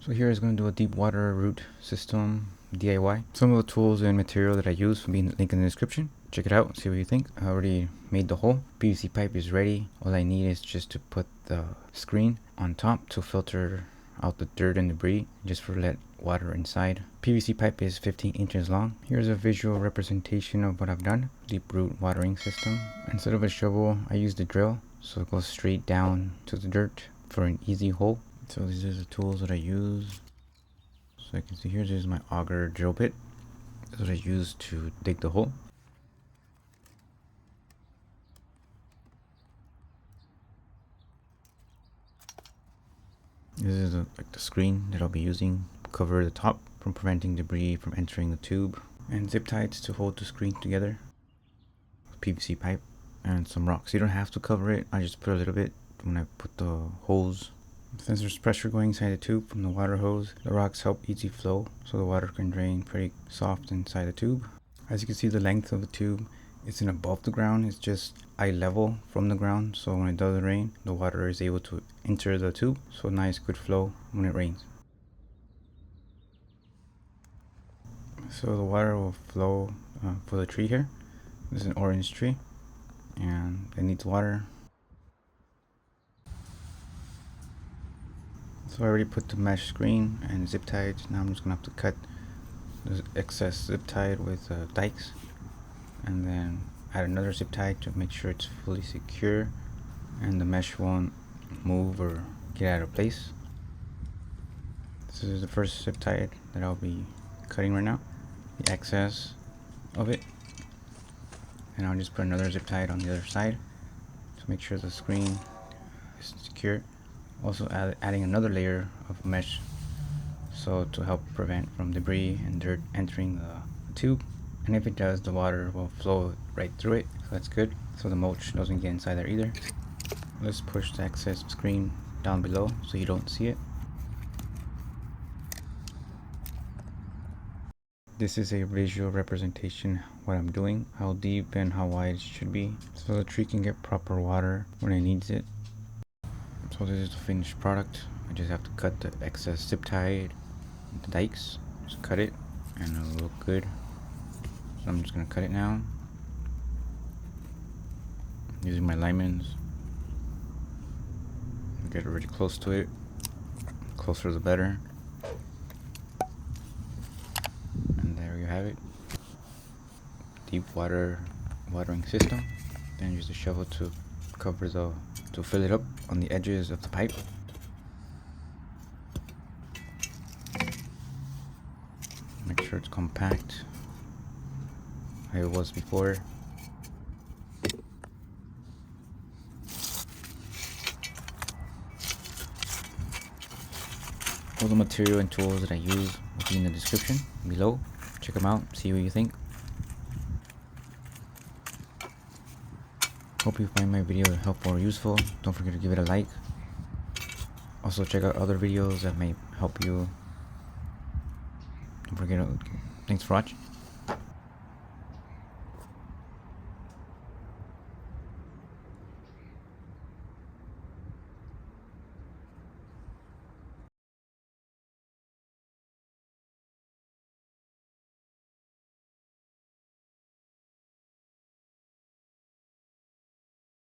So here is going to do a deep water root system DIY. Some of the tools and material that I use will be linked in the description. Check it out, see what you think. I already made the hole. PVC pipe is ready. All I need is just to put the screen on top to filter out the dirt and debris, just for let water inside. PVC pipe is 15 inches long. Here's a visual representation of what I've done. Deep root watering system. Instead of a shovel, I used a drill, so it goes straight down to the dirt for an easy hole. So these are the tools that I use. So I can see here, this is my auger drill bit. This is what I use to dig the hole. This is like the screen that I'll be using to cover the top from preventing debris from entering the tube. And zip ties to hold the screen together. PVC pipe and some rocks. You don't have to cover it. I just put a little bit when I put the holes. Since there's pressure going inside the tube from the water hose, the rocks help easy flow so the water can drain pretty soft inside the tube. As you can see, the length of the tube isn't above the ground, it's just eye level from the ground, so when it does rain, the water is able to enter the tube, so nice good flow when it rains. So the water will flow for the tree here. This is an orange tree and it needs water. So I already put the mesh screen and zip tied. Now I'm just gonna have to cut the excess zip tie with dikes, and then add another zip tie to make sure it's fully secure and the mesh won't move or get out of place. This is the first zip tie that I'll be cutting right now, the excess of it, and I'll just put another zip tie on the other side to make sure the screen is secure. Also adding another layer of mesh, so to help prevent from debris and dirt entering the tube, and if it does, the water will flow right through it, so that's good, so the mulch doesn't get inside there either. Let's push the excess screen down below so you don't see it. This is a visual representation what I'm doing, how deep and how wide it should be, so the tree can get proper water when it needs it. So this is the finished product. I just have to cut the excess zip tie, the dikes, just cut it and it'll look good. So I'm just gonna cut it now using my limans. Get really close to it, closer the better. And there you have it, deep watering system. Then use the shovel to cover to fill it up on the edges of the pipe. Make sure it's compact, how it was before. All the material and tools that I use will be in the description below. Check them out, see what you think. Hope you find my video helpful or useful. Don't forget to give it a like. Also check out other videos that may help you. Don't forget to, thanks for watching.